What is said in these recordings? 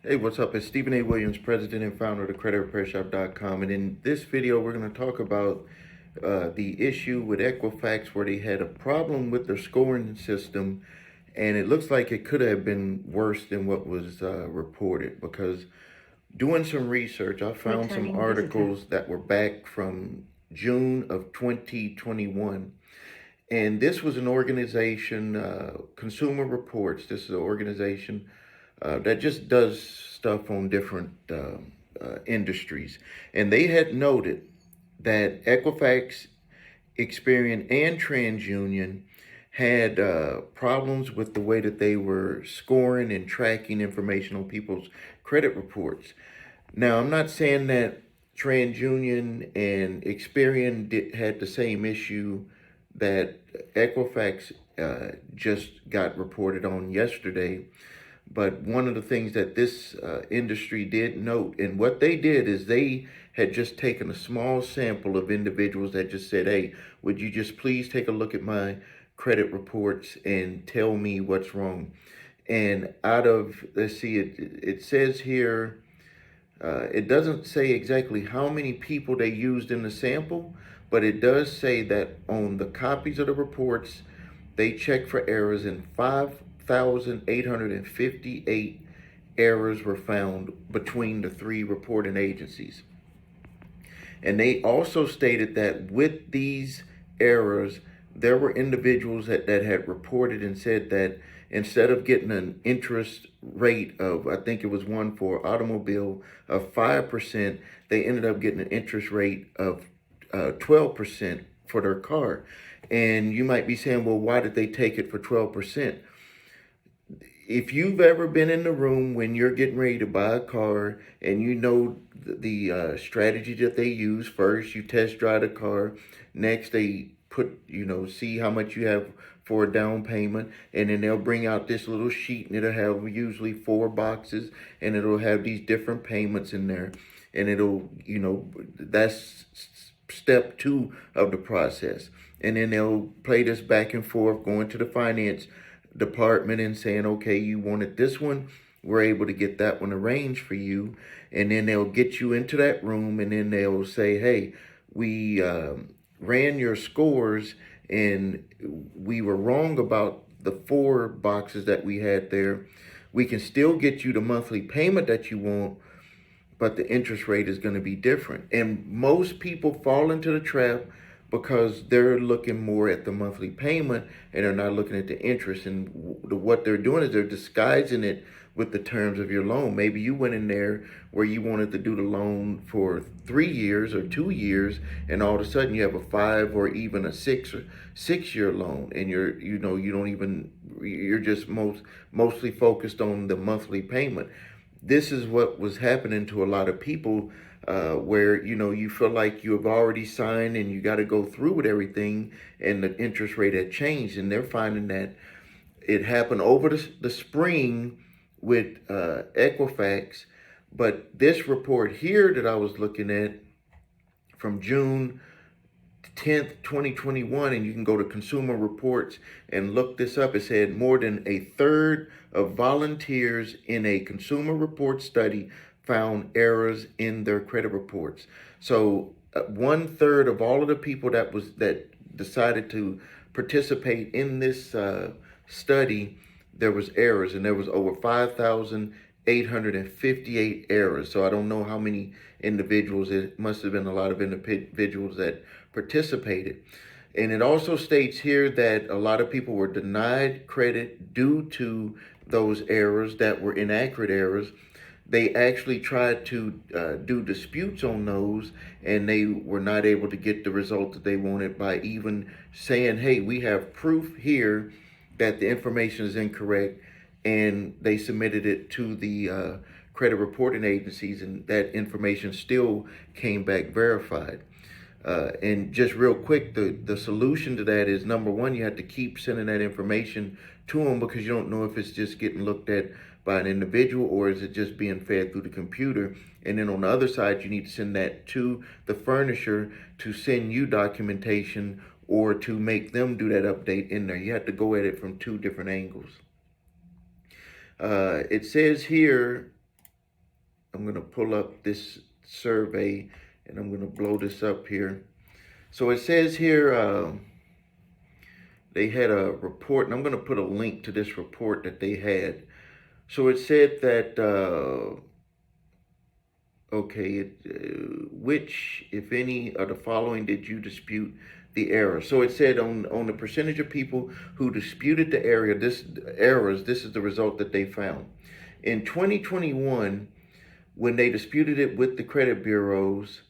Hey, what's up? It's Stephen A. Williams, president and founder of the creditrepairshop.com. And in this video, we're going to talk about the issue with Equifax where they had a problem with their scoring system. And it looks like it could have been worse than what was reported, because doing some research, I found some articles that were back from June of 2021. And this was an organization, Consumer Reports. This is an organization that just does stuff on different industries. And they had noted that Equifax, Experian, and TransUnion had problems with the way that they were scoring and tracking information on people's credit reports. Now, I'm not saying that TransUnion and Experian had the same issue that Equifax just got reported on yesterday. But one of the things that this industry did note, and what they did is they had just taken a small sample of individuals that just said, hey, would you just please take a look at my credit reports and tell me what's wrong? And out of, let's see, it says here, it doesn't say exactly how many people they used in the sample, but it does say that on the copies of the reports, they checked for errors, and 5,858 errors were found between the three reporting agencies. And they also stated that with these errors, there were individuals that had reported and said that instead of getting an interest rate of, I think it was one for automobile, of 5%, they ended up getting an interest rate of 12% for their car. And you might be saying, well, why did they take it for 12%? If you've ever been in the room when you're getting ready to buy a car and you know the strategy that they use, first you test drive the car, next they put, see how much you have for a down payment, and then they'll bring out this little sheet and it'll have usually 4 boxes and it'll have these different payments in there, and it'll, that's step 2 of the process. And then they'll play this back and forth, going to the finance department and saying, okay, you wanted this one, we're able to get that one arranged for you. And then they'll get you into that room, and then they'll say, hey, we ran your scores and we were wrong about the 4 boxes that we had there. We can still get you the monthly payment that you want, but the interest rate is going to be different. And most people fall into the trap because they're looking more at the monthly payment and they're not looking at the interest. And what they're doing is they're disguising it with the terms of your loan. Maybe you went in there where you wanted to do the loan for 3 years or 2 years, and all of a sudden you have a 5 or even a 6 year loan, and you're just mostly focused on the monthly payment. This is what was happening to a lot of people, where, you feel like you have already signed and you got to go through with everything, and the interest rate had changed. And they're finding that it happened over the spring with Equifax. But this report here that I was looking at from June 10th, 2021, and you can go to Consumer Reports and look this up. It said more than a third of volunteers in a Consumer Report study found errors in their credit reports. So 1/3 of all of the people that decided to participate in this study, there was errors, and there was over 5,858 errors. So I don't know how many individuals. It must have been a lot of individuals that participated. And it also states here that a lot of people were denied credit due to those errors that were inaccurate errors. They actually tried to do disputes on those, and they were not able to get the result that they wanted by even saying, hey, we have proof here that the information is incorrect, and they submitted it to the credit reporting agencies, and that information still came back verified. And just real quick, the solution to that is, number one, you have to keep sending that information to them, because you don't know if it's just getting looked at by an individual or is it just being fed through the computer. And then on the other side, you need to send that to the furnisher to send you documentation or to make them do that update in there. You have to go at it from 2 different angles. It says here I'm going to pull up this survey and I'm going to blow this up here. So it says here, they had a report, and I'm going to put a link to this report that they had. So it said that, which, if any, of the following did you dispute the error? So it said on the percentage of people who disputed the errors, this is the result that they found. In 2021, when they disputed it with the credit bureaus,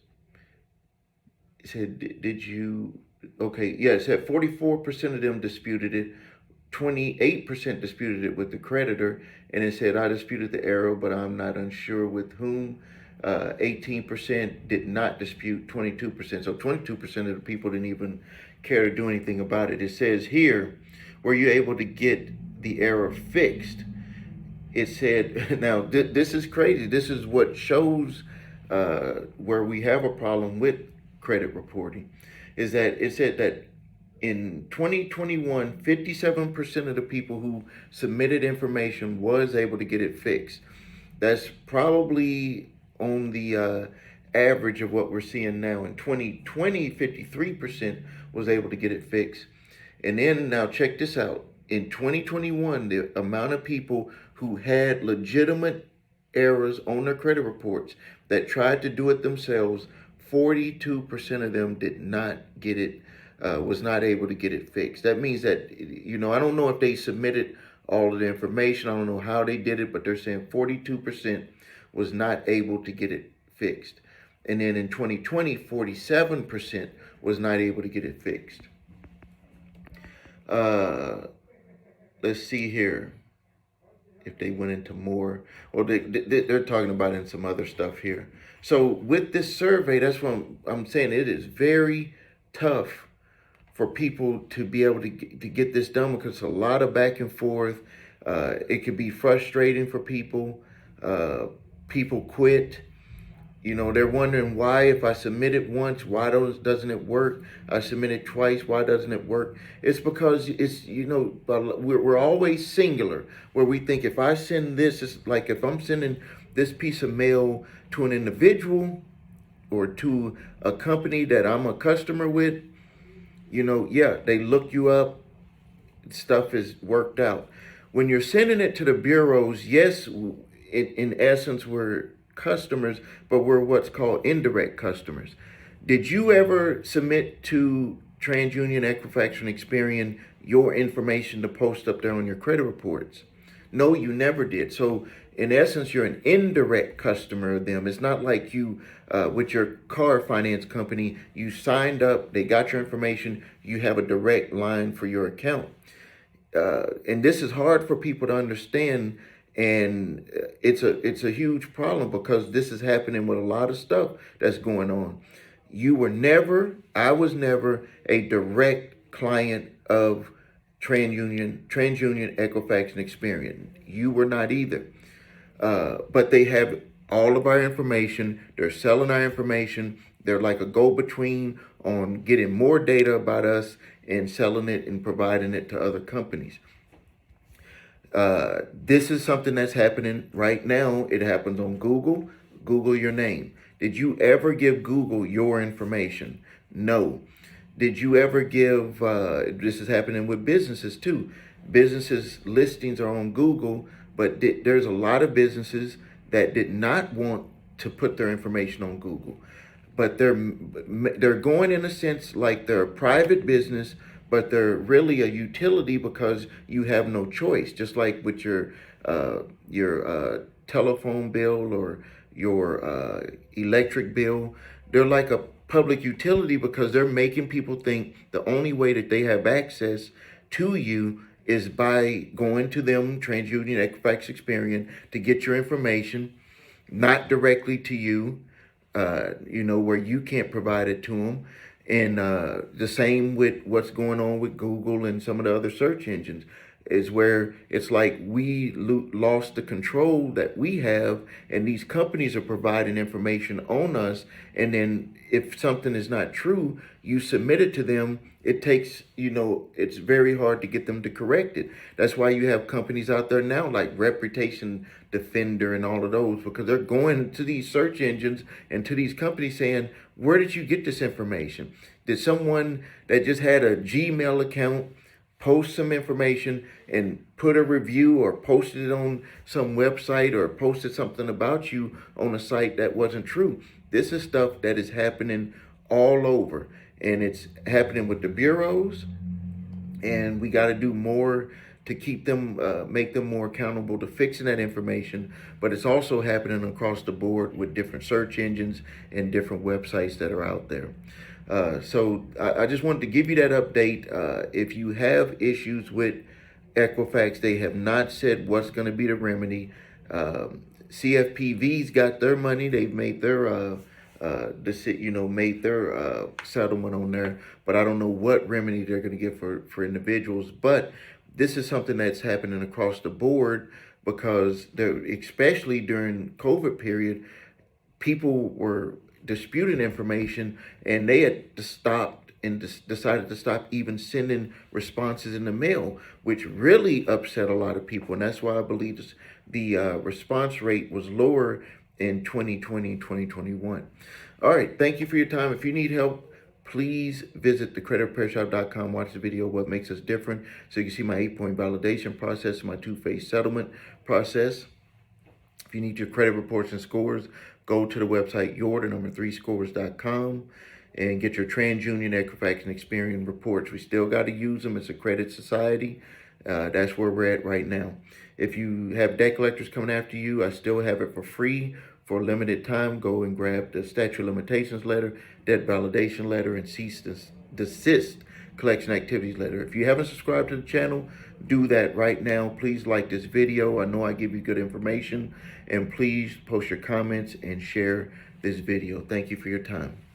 it said, did you, it said 44% of them disputed it, 28% disputed it with the creditor, and it said, I disputed the error, but I'm not unsure with whom. 18% did not dispute, 22%. So 22% of the people didn't even care to do anything about it. It says here, were you able to get the error fixed? It said, now this is crazy. This is what shows where we have a problem with credit reporting, is that it said that in 2021, 57% of the people who submitted information was able to get it fixed. That's probably on the average of what we're seeing now. In 2020, 53% was able to get it fixed. And then now check this out. In 2021, the amount of people who had legitimate errors on their credit reports that tried to do it themselves, 42% of them did not get it, was not able to get it fixed. That means that, I don't know if they submitted all of the information. I don't know how they did it, but they're saying 42% was not able to get it fixed. And then in 2020, 47% was not able to get it fixed. Let's see here if they went into more, or they're talking about in some other stuff here. So with this survey, that's what I'm saying. It is very tough for people to be able to get this done, because it's a lot of back and forth. It could be frustrating for people. People quit. They're wondering why, if I submit it once, why doesn't it work? I submit it twice, why doesn't it work? It's because we're always singular, where we think if I send this, it's like if I'm sending this piece of mail to an individual or to a company that I'm a customer with, they look you up, stuff is worked out. When you're sending it to the bureaus, yes, in essence, we're customers, but we're what's called indirect customers. Did you ever submit to TransUnion, Equifax, and Experian your information to post up there on your credit reports? No, you never did. So in essence, you're an indirect customer of them. It's not like you, with your car finance company, you signed up, they got your information, you have a direct line for your account. And this is hard for people to understand. And it's a huge problem, because this is happening with a lot of stuff that's going on. I was never a direct client of TransUnion, Equifax, and Experian. You were not either. But they have all of our information. They're selling our information. They're like a go-between on getting more data about us and selling it and providing it to other companies. This is something that's happening right now. It happens on Google. Google your name. Did you ever give Google your information? No. Did you ever give, this is happening with businesses too. Businesses' listings are on Google, but there's a lot of businesses that did not want to put their information on Google. But they're going, in a sense, like they're a private business, but they're really a utility, because you have no choice. Just like with your telephone bill or your electric bill, they're like a public utility, because they're making people think the only way that they have access to you is by going to them, TransUnion, Equifax, Experian, to get your information, not directly to you, where you can't provide it to them. And the same with what's going on with Google and some of the other search engines. is where it's like we lost the control that we have, and these companies are providing information on us. And then if something is not true, you submit it to them. It takes, it's very hard to get them to correct it. That's why you have companies out there now like Reputation Defender and all of those, because they're going to these search engines and to these companies saying, where did you get this information? Did someone that just had a Gmail account post some information and put a review, or posted it on some website, or posted something about you on a site that wasn't true? This is stuff that is happening all over, and it's happening with the bureaus, and we got to do more to keep them, make them more accountable to fixing that information. But it's also happening across the board with different search engines and different websites that are out there. So I just wanted to give you that update. If you have issues with Equifax, they have not said what's going to be the remedy. CFPB's got their money. They've made their made their settlement on there, but I don't know what remedy they're going to give for individuals. But this is something that's happening across the board, because especially during COVID period, people were disputing information, and they had stopped and decided to stop even sending responses in the mail, which really upset a lot of people. And that's why I believe the response rate was lower in 2020, 2021. All right, thank you for your time. If you need help, please visit thecreditrepairshop.com. Watch the video, What Makes Us Different, so you can see my 8-point validation process, my 2-phase settlement process. If you need your credit reports and scores, go to the website your3scores.com and get your TransUnion, Equifax, and Experian reports. We still got to use them. It's a credit society. That's where we're at right now. If you have debt collectors coming after you, I still have it for free for a limited time. Go and grab the statute of limitations letter, debt validation letter, and cease desist collection activities letter. If you haven't subscribed to the channel, do that right now. Please like this video. I know I give you good information. And please post your comments and share this video. Thank you for your time.